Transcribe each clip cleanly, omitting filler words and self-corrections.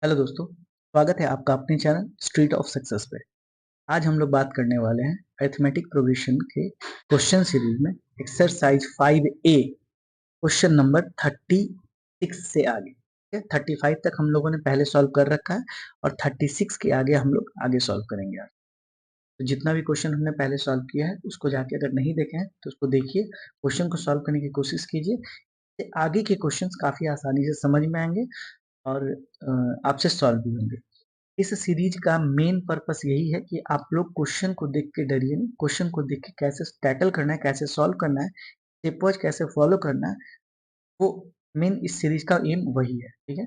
Hello दोस्तों, स्वागत है आपका अपने चैनल स्ट्रीट ऑफ सक्सेस पे। आज हम लोग बात करने वाले हैं अरिथमेटिक प्रोग्रेशन के क्वेश्चन सीरीज में एक्सरसाइज 5A क्वेश्चन नंबर 36 से आगे। ठीक है, 35 तक हम लोगों ने पहले सॉल्व कर रखा है और 36 के आगे हम लोग आगे सॉल्व करेंगे आज। तो जितना भी क्वेश्चन हमने पहले सॉल्व किया है उसको जाके अगर नहीं देखे हैं तो उसको देखिए, क्वेश्चन को सॉल्व करने की कोशिश कीजिए। इससे आगे के क्वेश्चंस काफी आसानी से समझ में आएंगे और आपसे सॉल्व भी होंगे। इस सीरीज का मेन पर्पस यही है कि आप लोग क्वेश्चन को देख के डरिए नहीं, क्वेश्चन को देख के कैसे टैकल करना है, कैसे सॉल्व करना है, स्टेप वाइज कैसे फॉलो करना है, वो मेन इस सीरीज का एम वही है। ठीक है,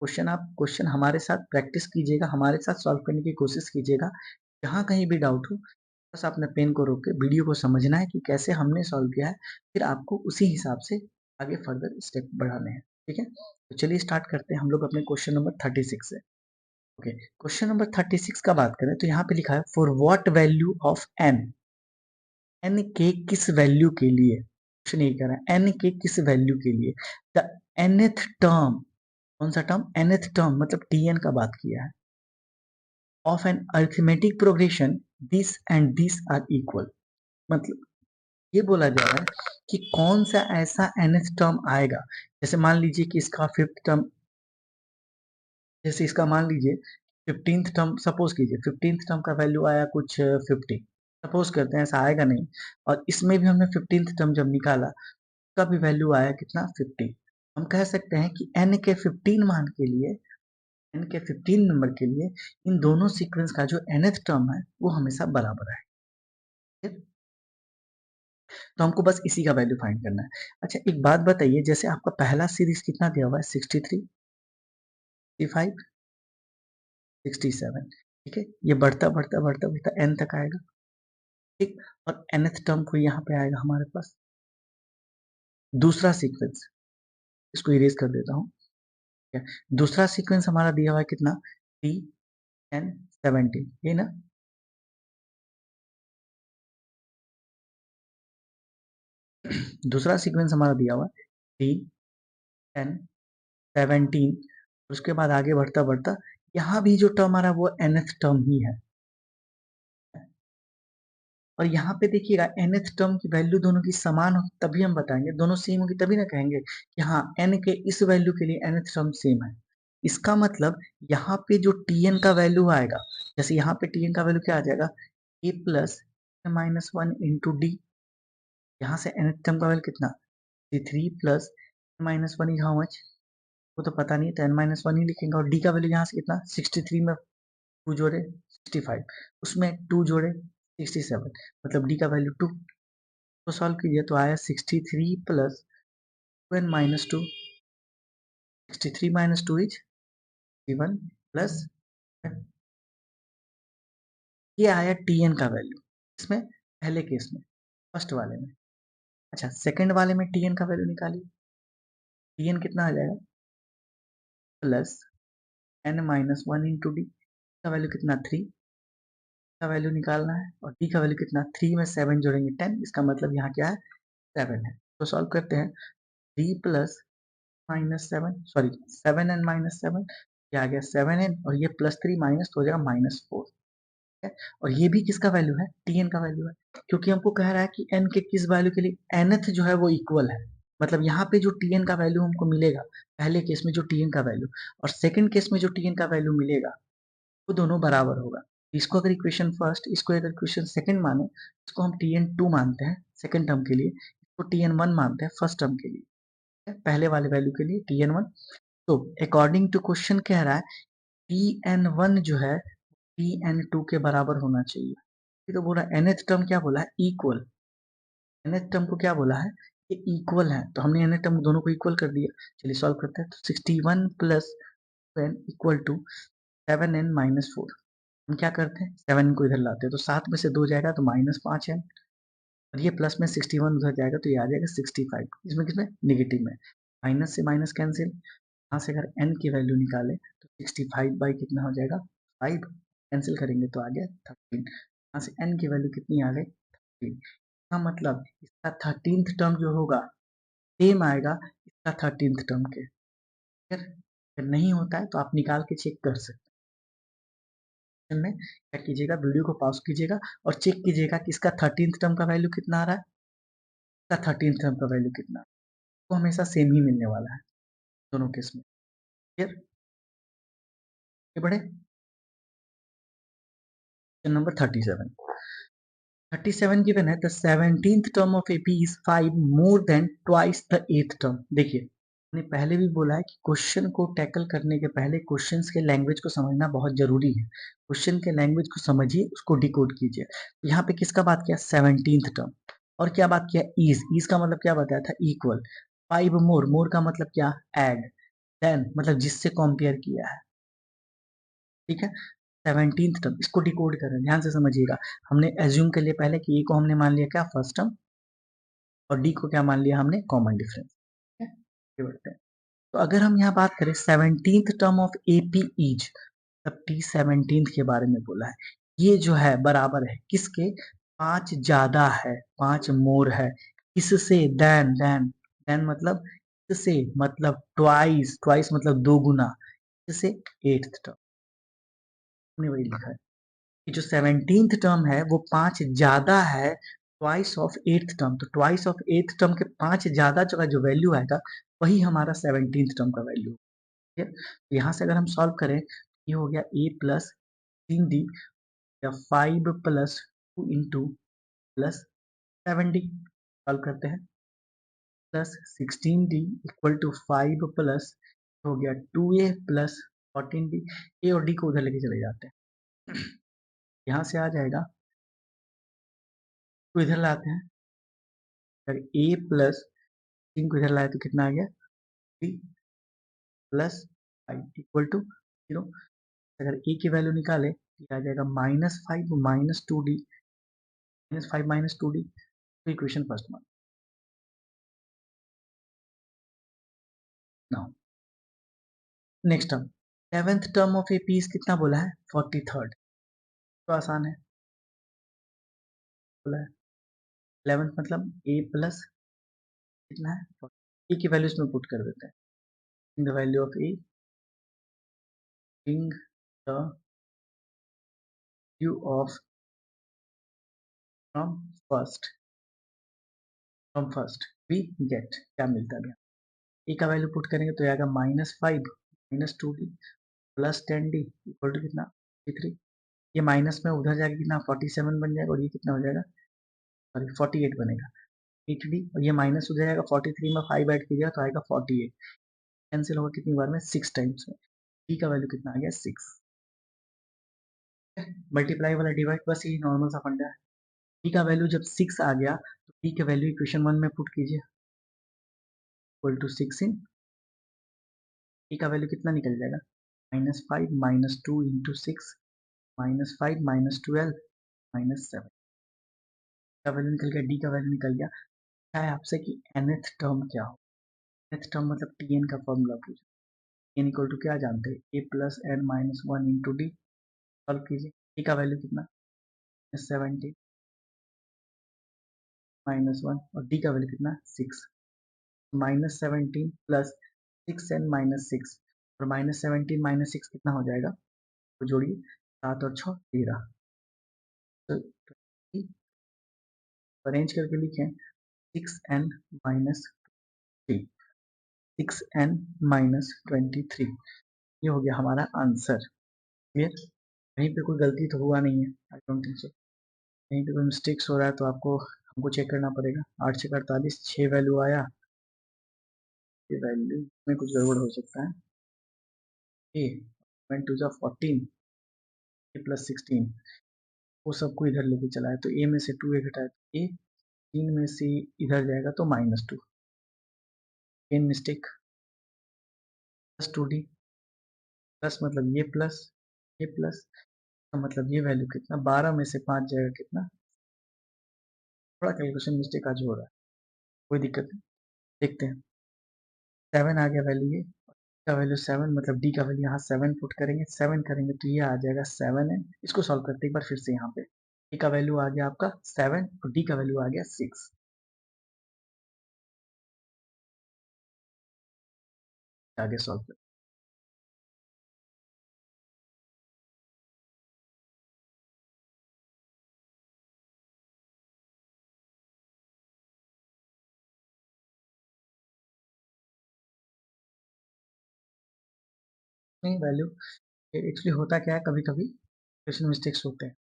क्वेश्चन हमारे साथ प्रैक्टिस कीजिएगा, हमारे साथ सॉल्व करने की कोशिश कीजिएगा। जहाँ कहीं भी डाउट हो बस आपने पेन को रोक के वीडियो को समझना है कि कैसे हमने सॉल्व किया है, फिर आपको उसी हिसाब से आगे फर्दर स्टेप बढ़ाने हैं। ठीक है, तो चलिए स्टार्ट करते हैं हम लोग अपने क्वेश्चन नंबर 36 से। ओके, क्वेश्चन नंबर 36 का बात करें तो यहाँ पे लिखा है for what value of n. N के किस वैल्यू के लिए, क्वेश्चन यही कह रहा है, एन के किस वैल्यू के लिए द nth टर्म, कौन सा टर्म, nth टर्म मतलब tn का बात किया है, of n arithmetic progression this and this are equal. मतलब ये बोला जा रहा है कि कौन सा ऐसा nth टर्म आएगा, जैसे मान लीजिए कि इसका फिफ्थ टर्म, जैसे इसका मान लीजिए 15th टर्म, सपोज कीजिए 15th टर्म का वैल्यू आया कुछ 50, सपोज करते हैं, ऐसा आएगा नहीं। और इसमें भी हमने 15th टर्म जब निकाला उसका भी वैल्यू आया कितना 50। हम कह सकते हैं कि n के 15 मान के लिए, n के 15 नंबर के लिए इन दोनों सीक्वेंस का जो nth टर्म है वो हमेशा बराबर है। ठीक? तो हमको बस इसी का वैल्यू फाइंड करना है। अच्छा एक बात बताइए, जैसे आपका पहला सीरीज कितना दिया हुआ है 63, 65, 67। ठीक है, ये बढ़ता बढ़ता बढ़ता बढ़ता n तक आएगा। ठीक, और nth टर्म को यहाँ पे आएगा हमारे पास दूसरा सीक्वेंस, इसको इरेज कर देता हूँ। ठीक है, दूसरा सीक्वेंस हमारा दिया हुआ है कितना, 3 10 17, ये ना। दूसरा सीक्वेंस हमारा दिया हुआ है 3 10 17, उसके बाद आगे बढ़ता बढ़ता यहाँ भी जो टर्म आ रहा है वो nth टर्म ही है। और यहाँ पे देखिएगा nth टर्म की वैल्यू दोनों की समान हो तभी हम बताएंगे, दोनों सेम होगी तभी ना कहेंगे कि हाँ n के इस वैल्यू के लिए nth टर्म सेम है। इसका मतलब यहाँ पे जो tn का वैल्यू आएगा, जैसे यहाँ पे tn का वैल्यू क्या आ जाएगा, a plus minus one into D. यहाँ से nth टर्म का वैल्यू कितना, 3 plus minus one is how much, वो तो पता नहीं, तो n माइनस वन ही लिखेंगे। और डी का वैल्यू यहाँ से कितना 63 में 2 जोड़े 65, उसमें 2 जोड़े 67, मतलब डी का वैल्यू 2। तो सॉल्व कीजिए तो आया 63 plus 2 n minus 2, 63 minus 2 is 1 plus, ये आया टी एन का वैल्यू, इसमें पहले केस में, फर्स्ट वाले में। अच्छा सेकंड वाले में टी एन का वैल्यू निकालिए, टी एन कितना आ जाएगा, plus n minus one into d का वैल्यू कितना 3 का वैल्यू निकालना है, और डी का वैल्यू कितना, 3 में 7 जोड़ेंगे 10, इसका मतलब यहाँ क्या है 7 है। तो सॉल्व करते हैं, 3 plus minus 7, sorry 7 n minus 7, ये आ गया 7 एन, और ये प्लस 3 माइनस तो हो जाएगा -4। है, और ये भी किसका वैल्यू है, टी एन का वैल्यू है, क्योंकि हमको कह रहा है कि एन के किस वैल्यू के लिए nth जो है वो इक्वल है। मतलब यहाँ पे जो टी एन का वैल्यू हमको मिलेगा, पहले केस में जो टी एन का वैल्यू और सेकंड केस में जो टी एन का वैल्यू मिलेगा वो दोनों बराबर होगा। इसको अगर इक्वेशन फर्स्ट, इसको अगर इक्वेशन सेकंड माने, इसको हम टी एन टू मानते हैं सेकंड टर्म के लिए, इसको टी एन वन मानते हैं फर्स्ट टर्म के लिए, पहले वाले वैल्यू के लिए टी एन वन। तो अकॉर्डिंग टू क्वेश्चन कह रहा है टी एन वन जो है टी एन टू के बराबर होना चाहिए। ये तो बोला nth टर्म क्या बोला है, इक्वल। nth टर्म को क्या बोला है, ये इक्वल है, तो हमने nth टर्म दोनों को इक्वल कर दिया। चलिए सॉल्व करते हैं, तो 61 plus n equal to 7n minus 4। हम क्या करते हैं 7 को इधर लाते हैं, तो 7 में से 2 जाएगा तो -5n, और ये प्लस में 61 उधर जाएगा तो ये आ जाएगा 65, इसमें किसमें नेगेटिव में, माइनस से माइनस कैंसिल, यहाँ से अगर n की वैल्यू निकाले तो 65 बाई कितना हो जाएगा 5, कैंसिल करेंगे तो आ गया 13, यहाँ से n की वैल्यू कितनी आ गई 13। इसका मतलब इसका 13th टर्म जो होगा सेम आएगा इसका 13th टर्म के, ठीक है। अगर नहीं होता है तो आप निकाल के चेक कर सकते हैं। में क्या कीजिएगा, वीडियो को पॉज कीजिएगा और चेक कीजिएगा कि इसका 13th टर्म का वैल्यू कितना आ रहा है, इसका 13th टर्म का वैल्यू कितना, तो हमेशा सेम ही मिलने वाला है दोनों केस में। क्लियर? ये बढ़े नंबर 37 given है, the 17th term of AP is 5 more than twice the 8th term। देखिए मैंने पहले भी बोला है कि क्वेश्चन को टैकल करने के पहले क्वेश्चंस के लैंग्वेज को समझना बहुत जरूरी है। क्वेश्चन के लैंग्वेज को समझिए, उसको डिकोड कीजिए। तो यहाँ पे किसका बात किया, 17th टर्म, और क्या बात किया, इज का मतलब क्या बताया था, इक्वल। 5 मोर, मोर का मतलब क्या, एड। देन मतलब जिससे कंपेयर किया है, ठीक है। 17th टर्म, इसको डिकोड करें, ध्यान से समझिएगा। हमने एज्यूम कर लिया पहले कि ए को हमने मान लिया क्या, फर्स्ट टर्म, और डी को क्या मान लिया हमने, कॉमन डिफरेंस। ठीक है, बढ़ते हैं। तो अगर हम यहाँ बात करें 17th term of AP is, तब टी 17th के बारे में बोला है, ये जो है बराबर है किसके, 5 ज्यादा है, 5 मोर है, किससे, देन मतलब किससे, मतलब ट्वाइस, ट्वाइस मतलब दो गुना, किससे, 8th टर्म। हमने वही लिखा है कि जो 17th टर्म है वो 5 ज्यादा है ट्वाइस ऑफ 8th टर्म। तो ट्वाइस ऑफ 8th टर्म के 5 ज्यादा जो वैल्यू आएगा वही हमारा 17th टर्म का वैल्यू है। तो यहाँ से अगर हम सॉल्व करें, ये हो गया a प्लस 3d या 5 plus 2 into plus 7d, solve करते हैं, plus 16d equal to 5 plus हो गया 2a प्लस 14d। ए और डी को उधर लेके चले जाते हैं, यहाँ से आ जाएगा, तो इधर लाते हैं, अगर a प्लस 3 को इधर लाए तो कितना आ गया, 3 प्लस 5 इक्वल टू 0। अगर a की वैल्यू निकाले तो ये आ जाएगा -5 माइनस 2d, -5 माइनस 2d। तो इक्वेशन फर्स्ट मान। Now next term, 11th term of a piece कितना बोला है, 43rd। तो आसान है, बोला है 11th मतलब a प्लस कितना है, a की वैल्यू इसमें पुट कर देते हैं, in the value of a, in the value of from first, from first we get, क्या मिलता है, ए का वैल्यू पुट करेंगे तो आएगा -5 minus 2d plus 10d equal to कितना, 43। ये माइनस में उधर जाके कितना, 47 बन जाएगा, और ये कितना हो जाएगा, सॉरी 48 बनेगा, 8d, और ये माइनस उधर जाएगा, 43 में 5 ऐड कीजिएगा तो आएगा 48। कैंसिल होगा कितनी बार में, 6 टाइम्स में। d का वैल्यू कितना आ गया, 6। मल्टीप्लाई वाला डिवाइड, बस ये नॉर्मल सा फंडा है। d का वैल्यू जब 6 आ गया तो d का वैल्यू इक्वेशन 1 में पुट कीजिए, इक्वल टू 6 इन, d का वैल्यू कितना निकल जाएगा, -5 माइनस 2 इंटू 6, -5 माइनस 12 -7 का वैल्यू निकल गया, डी का वैल्यू निकल गया। क्या है आपसे कि nth टर्म क्या हो, nth टर्म मतलब tn का फॉर्मूला पूछा, n इक्वल टू क्या जानते हैं, a plus n minus 1 into d. Solve कीजिए, a का वैल्यू कितना, 70 -1, और डी का वैल्यू कितना, 6। -17 प्लस 6n माइनस 6, और -17 माइनस 6 कितना हो जाएगा, तो जोड़िए, 7 और 6 13। तो अरेंज करके लिखें, 6n माइनस 3, 6n माइनस 23, ये हो गया हमारा आंसर। क्लियर? कहीं पे कोई गलती तो हुआ नहीं है, आई डोंट थिंक सो। कहीं पे कोई मिस्टेक्स हो रहा है तो आपको हमको चेक करना पड़ेगा। 8 से 48 6 वैल्यू आया, ये वैल्यू में कुछ गड़बड़ हो सकता है। ए 1 2 14, ए प्लस 16, वो सबको इधर लेके चला है, तो ए में से 2 ए घटाए तो ए, 3 में से इधर जाएगा तो -2, pen mistake, plus 2d, plus मतलब ये प्लस, ये प्लस का मतलब ये वैल्यू कितना, 12 में से 5 जाएगा कितना, थोड़ा कैलकुलेशन मिस्टेक आज हो रहा है, कोई दिक्कत नहीं, देखते हैं। 7 आ गया वैल्यू, ये का वैल्यू 7 मतलब डी का वैल्यू यहाँ 7 पुट करेंगे, 7 करेंगे तो ये आ जाएगा 7 है। इसको सॉल्व करते हैं एक बार फिर से, यहाँ पे ए का वैल्यू आ गया आपका 7 और डी का वैल्यू आ गया 6। आगे सॉल्व करते हैं। नहीं वैल्यू एक्चुअली होता क्या है, कभी कभी क्वेश्चन मिस्टेक्स होते हैं,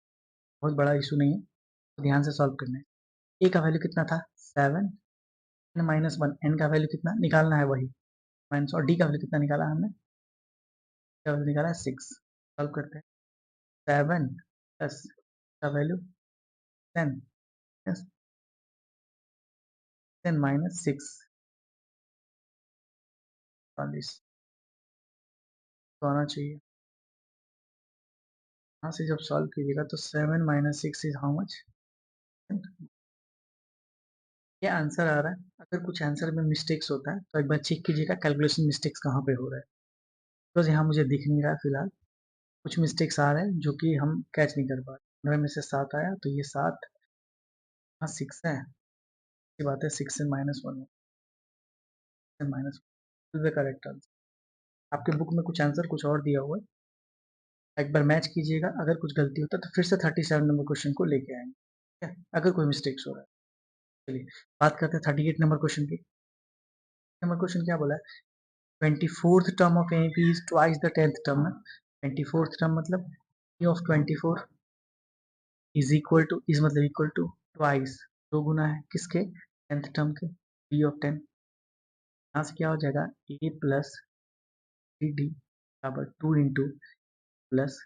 बहुत बड़ा इशू नहीं है, तो ध्यान से सॉल्व करना है। ए का वैल्यू कितना था 7, -1, एन का वैल्यू कितना निकालना है वही माइनस, और डी का वैल्यू कितना निकाला हमने, का वैल्यू निकाला है 6। सॉल्व करते हैं 7 प्लस का वैल्यू 10, यस 10 -6 40 तो आना चाहिए। यहाँ से जब सॉल्व कीजिएगा तो 7 -6 इज हाउ मच, ये आंसर आ रहा है। अगर कुछ आंसर में मिस्टेक्स होता है तो एक बार चेक कीजिएगा कैलकुलेशन मिस्टेक्स कहाँ पे हो रहा है, बिकॉज यहाँ मुझे दिख नहीं रहा है फिलहाल, कुछ मिस्टेक्स आ रहे हैं जो कि हम कैच नहीं कर पा रहे। 9 में से 7 आया तो ये 7, हाँ 6 है, ये बात है 6 से -1 करेक्ट आंसर। आपके बुक में कुछ आंसर कुछ और दिया हुआ है, एक बार मैच कीजिएगा, अगर कुछ गलती होता है तो फिर से 37 नंबर क्वेश्चन को लेके आएंगे, ठीक है, अगर कोई मिस्टेक्स हो रहा है। चलिए बात करते हैं 38 नंबर क्वेश्चन की। नंबर क्वेश्चन क्या बोला है, 24th term of AP is twice the 10th term ना, 24th term मतलब P of 24 is equal to, is मतलब equal to twice, दो गुना है किसके 10th term के, P of 10। यहाँ से क्या हो जाएगा A प्लस 3D बराबर 2 into plus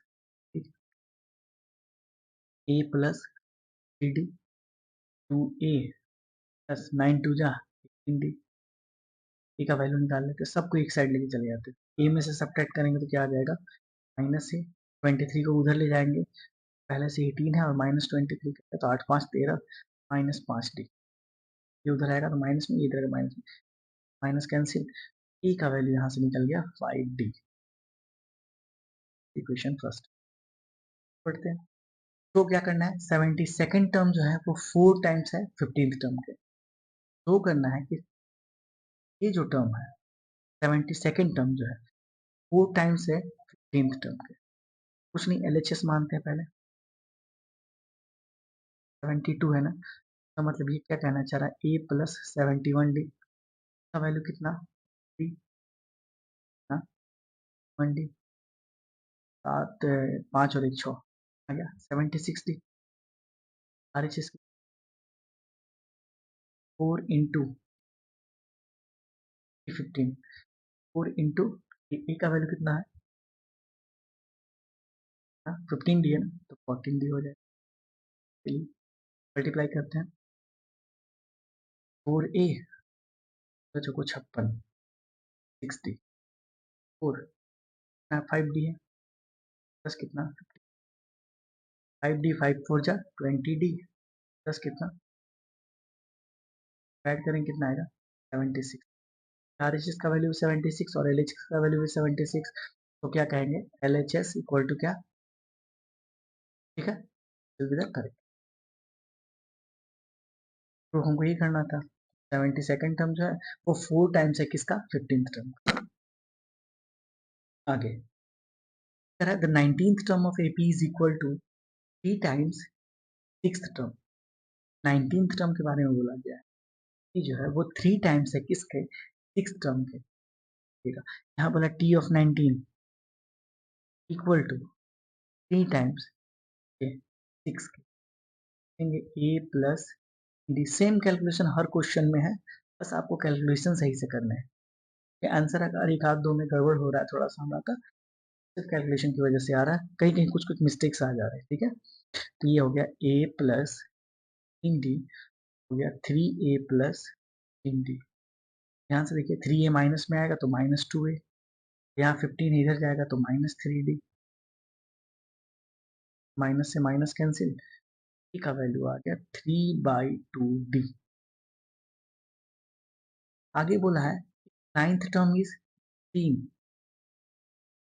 A plus 3D 2A plus 9 टू जा 18D। ए का वैल्यू निकाल लेते हैं, सबको एक साइड लेके चले जाते हैं, ए में से सब्ट्रैक्ट करेंगे तो क्या आ जाएगा माइनस से 23 को उधर ले जाएंगे, पहले से 18 है और -23 है तो 8 5 13 -5D, ये उधर आएगा तो माइनस में, इधर माइनस में, माइनस कैंसिल, ए का वैल्यू यहाँ से निकल गया 5D। इक्वेशन फर्स्ट पढ़ते हैं। तो क्या करना है, 72nd टर्म जो है वो 4 टाइम्स है 15th टर्म के, तो करना है कि ये जो टर्म है 72nd टर्म जो है 4 टाइम्स है 15th टर्म के, कुछ नहीं LHS मानते हैं पहले, 72 है ना, तो मतलब ये क्या कहना चाह रहा है, ए प्लस 71D का वैल्यू कितना, डी, हाँ 1D, 7 5 और 1 6 आ गया 76D। RHS 4 इंटू 15, 4 इंटू ए का वैल्यू कितना है, 15D है ना, तो 14D हो जाएगा। चलिए मल्टीप्लाई करते हैं, 4A तो चौको 56 60, 4 5D है प्लस कितना 5D 5 4 जा 20D प्लस कितना, ऐड करेंगे कितना आएगा 76। RHS का वैल्यू 76 और LHS का वैल्यू 76, तो क्या कहेंगे LHS इक्वल टू क्या, ठीक है करेक्ट, तो हमको ये करना था। 72nd टर्म जो है वो 4 टाइम्स है किसका 15th टर्म। आगे the 19th term of AP is equal to 3 times 6th term, 19th term के बारे में बोला गया है, ये जो है वो 3 टाइम्स है किसके 6th टर्म के, ठीक है, यहाँ बोला T of 19 equal to 3 times 6 के, a plus d, same calculation हर क्वेश्चन में है, बस आपको कैलकुलेशन सही से करना है। ये आंसर अगर एक आध दो में गड़बड़ हो रहा है थोड़ा सा हमारा, सिर्फ कैलकुलेशन की वजह से आ रहा है, कहीं कहीं कुछ कुछ मिस्टेक्स आ जा रहे हैं, ठीक है। तो ये हो गया ए प्लस डी, हो गया 3A प्लस डी, ध्यान से देखिए 3A माइनस में आएगा तो -2A, यहाँ 15 इधर जाएगा तो -3D, माइनस से माइनस कैंसिल, ए का वैल्यू आ गया 3/2D। आगे बोला है 9th term is 3,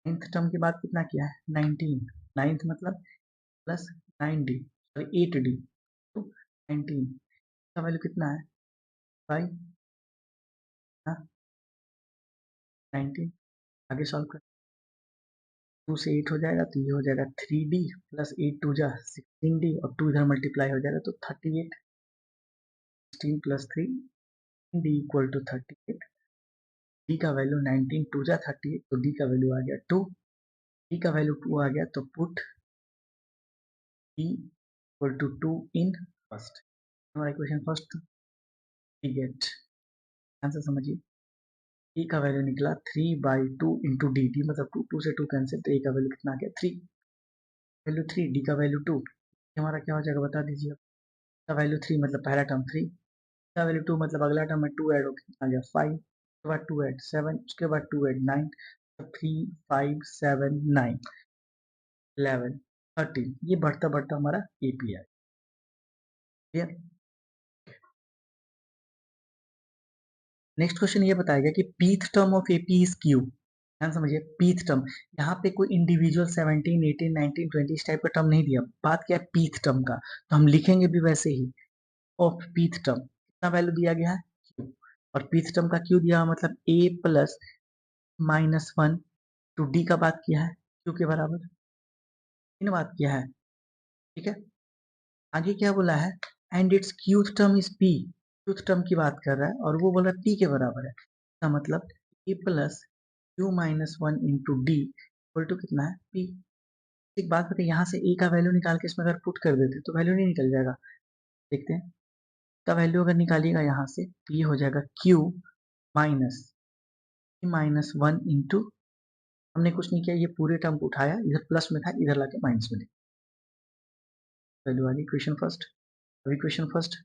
9th term के बाद कितना किया है 19, 9th मतलब प्लस 9D सॉरी 8D, तो 19 का वैल्यू कितना है 5, हाँ 19। आगे सॉल्व कर, 2 से 8 हो जाएगा तो ये हो जाएगा 3D प्लस 8 2 जा 16D, और 2 इधर मल्टीप्लाई हो जाएगा तो 38, 16 plus 3 D equal to 38। D का वैल्यू 19 टू जा 38, तो डी का वैल्यू आ गया 2, डी का वैल्यू 2 आ गया, तो put D equal to 2 in first. हमारा equation first we get answer समझिए। डी का वैल्यू निकला 3/2 इंटू डी, डी मतलब 2 से 2 कैंसिल, तो ए का वैल्यू कितना आ गया 3, वैल्यू 3, डी का वैल्यू 2, हमारा क्या हो जाएगा बता दीजिए। का वैल्यू 3 मतलब पहला टर्म 3, का वैल्यू 2 मतलब अगला टर्म में 2 ऐड हो कितना आ गया 5, उसके बाद 2 ऐड 7, उसके बाद 2 ऐड 9, 3 5 7 9 11 13, ये बढ़ता बढ़ता हमारा एपी है। क्लियर। नेक्स्ट क्वेश्चन ये बताएगा कि pith term of AP is Q. ध्यान समझिए, पीथ टर्म, यहाँ पे कोई इंडिविजुअल 17 18 19 20 इस टाइप का टर्म नहीं दिया, बात क्या है पीथ टर्म का, तो हम लिखेंगे भी वैसे ही। ऑफ पीथ टर्म कितना वैल्यू दिया गया है क्यू, और पीथ टर्म का क्यू दिया मतलब ए प्लस -1 टू डी का बात किया है क्यू के बराबर, इन बात किया है। ठीक है, आगे क्या बोला है, and its qth term is P, qth term की बात कर रहा है और वो बोला पी के बराबर है, इसका मतलब A plus Q minus one into D equal to कितना है पी। एक बात बताइए, यहाँ से ए का वैल्यू निकाल के इसमें अगर पुट कर देते तो वैल्यू नहीं निकल जाएगा। देखते हैं, का वैल्यू अगर निकालिएगा यहाँ से तो ये हो जाएगा क्यू माइनस वन इंटू, हमने कुछ नहीं किया, ये पूरे टर्म को उठाया, इधर प्लस में था इधर लाके माइनस में लिखा, वैल्यू आ गई इक्वेशन फर्स्ट। अब equation first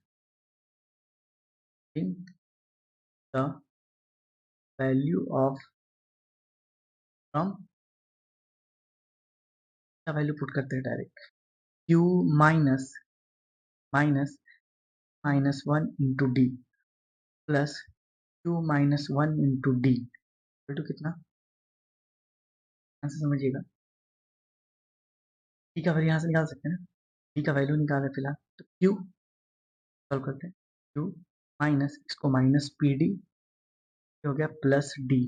the value of from का वैल्यू पुट करते हैं direct, q minus minus minus one into d plus Q minus one into D equal to कितना, आंसर समझिएगा। डी का वैल्यू यहाँ से निकाल सकते हैं ना, डी का वैल्यू निकाले फिलहाल, तो क्यू सॉल्व करते हैं, क्यू माइनस इसको माइनस पी डी हो गया plus D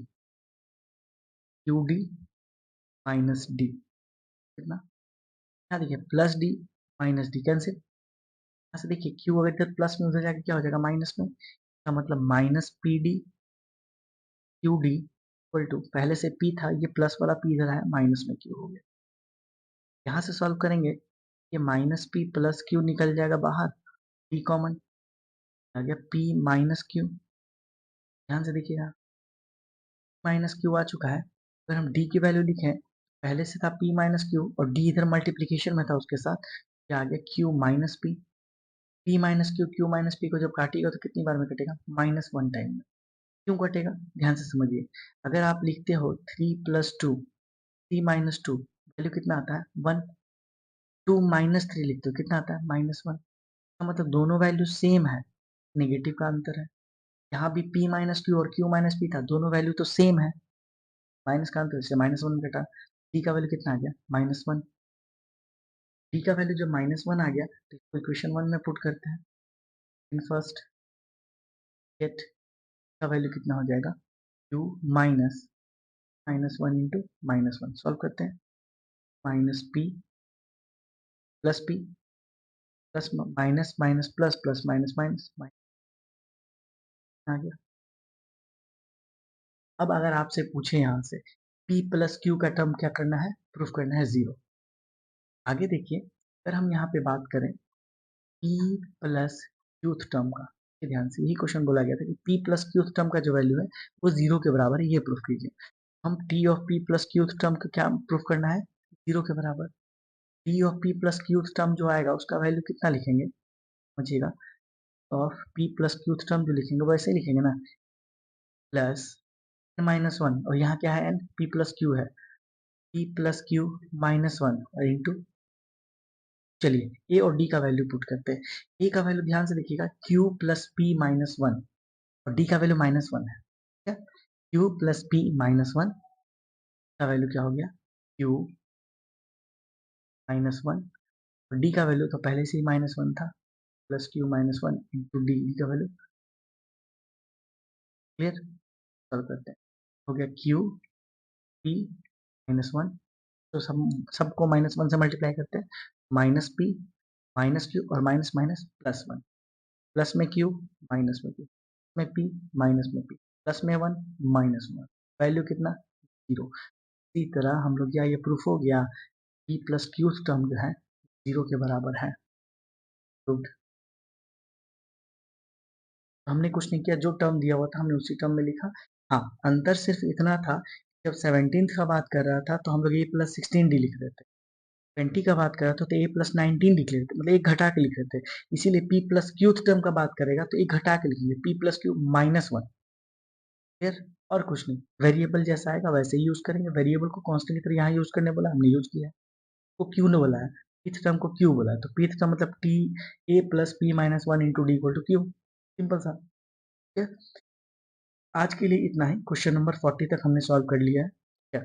q D minus D कितना, यहाँ देखिए plus D minus D cancel, यहाँ से देखिए क्यू अगर इधर प्लस में उधर जाके क्या हो जाएगा माइनस में, इसका मतलब minus p d q d equal to, पहले से पी था ये प्लस वाला पी इधर आया माइनस में क्यू हो गया। यहाँ से सॉल्व करेंगे, ये माइनस पी प्लस क्यू निकल जाएगा बाहर, पी कॉमन आ गया पी माइनस क्यू, ध्यान से देखिएगा माइनस क्यू आ चुका है, अगर हम डी की वैल्यू लिखें, पहले से था पी माइनस क्यू और डी इधर मल्टीप्लीकेशन में था उसके साथ, क्या आ गया Q minus P, P minus Q, Q minus P को जब काटिएगा तो कितनी बार में कटेगा -1 टाइम में। क्यों कटेगा ध्यान से समझिए, अगर आप लिखते हो 3 प्लस टू, 3 - 2 वैल्यू कितना आता है 1, 2 -3 लिखते हो कितना आता है -1, का मतलब दोनों वैल्यू सेम है, नेगेटिव का अंतर है। यहाँ भी p माइनस क्यू और q माइनस पी था, दोनों वैल्यू तो सेम है, माइनस का अंतर से -1 घटा, d का वैल्यू कितना आ गया -1, d का वैल्यू जब -1 आ गया तो इसको इक्वेशन 1 में पुट करते हैं, इन फर्स्ट गेट का वैल्यू कितना हो जाएगा q माइनस -1 इंटू -1 सॉल्व करते हैं, minus P plus P plus minus minus plus plus minus minus आ गया। अब अगर आपसे पूछे यहाँ से p प्लस क्यू का टर्म क्या करना है, प्रूफ करना है 0। आगे देखिए, अगर हम यहाँ पे बात करें p प्लस क्यूथ टर्म का, ध्यान से यही क्वेश्चन बोला गया था कि p प्लस क्यूथ टर्म का जो वैल्यू है वो 0 के बराबर है, ये प्रूफ कीजिए। हम t of p plus qth term का क्या प्रूफ करना है 0 के बराबर, t of p plus qth term जो आएगा उसका वैल्यू कितना लिखेंगे समझिएगा, of p plus qth term जो लिखेंगे वैसे ही लिखेंगे ना, प्लस -1 और यहाँ क्या है n, p प्लस क्यू है, p प्लस क्यू -1 और इंटू, चलिए ए और डी का वैल्यू पुट करते हैं। ए का वैल्यू ध्यान से देखिएगा q प्लस पी -1 और डी का वैल्यू -1 है, ठीक है, q प्लस पी -1 का वैल्यू क्या हो गया q -1 और डी का वैल्यू तो पहले से ही -1 था, plus q -1 into D, D का वैल्यू क्लियर, सॉल्व करते हैं, हो गया q p -1, तो सबको -1 से मल्टीप्लाई करते हैं, माइनस पी माइनस क्यू और माइनस माइनस +1, प्लस में क्यू माइनस में क्यू में पी माइनस में पी, प्लस में 1 माइनस 1, वैल्यू कितना 0। इसी तरह हम लोग क्या ये प्रूफ हो गया p प्लस क्यू टर्म जो है 0 के बराबर है। प्रूव्ड। हमने कुछ नहीं किया, जो टर्म दिया हुआ था हमने उसी टर्म में लिखा। हाँ, अंतर सिर्फ इतना था, जब 17th का बात कर रहा था तो हम लोग a प्लस 16d लिख रहे थे, 20 का बात कर रहा था तो a प्लस 19 लिख लेते, मतलब एक घटा के लिख रहे थे। इसीलिए p प्लस क्यूथ टर्म का बात करेगा तो एक घटा के लिखेंगे, p प्लस क्यू माइनस 1। फिर और कुछ नहीं, वेरिएबल जैसा आएगा वैसे ही यूज करेंगे। वेरिएबल को कांस्टेंट की तरह यहाँ यूज करने बोला, हमने यूज किया। को क्यू ने बोला है, pth टर्म को क्यू बोला है, तो pth का मतलब t a plus p minus 1 into D equal to q. Simple सा। ठीक है, आज के लिए इतना ही। क्वेश्चन नंबर 40 तक हमने सॉल्व कर लिया है। ठीक है,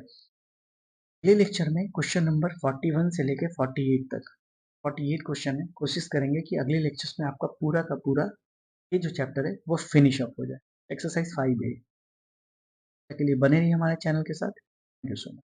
अगले लेक्चर में क्वेश्चन नंबर 41 से लेके 48 तक 48 क्वेश्चन है। कोशिश करेंगे कि अगले लेक्चर्स में आपका पूरा का पूरा ये जो चैप्टर है वो फिनिश अप हो जाए। एक्सरसाइज 5A के लिए बने रहिए हमारे चैनल के साथ। Thank you so much.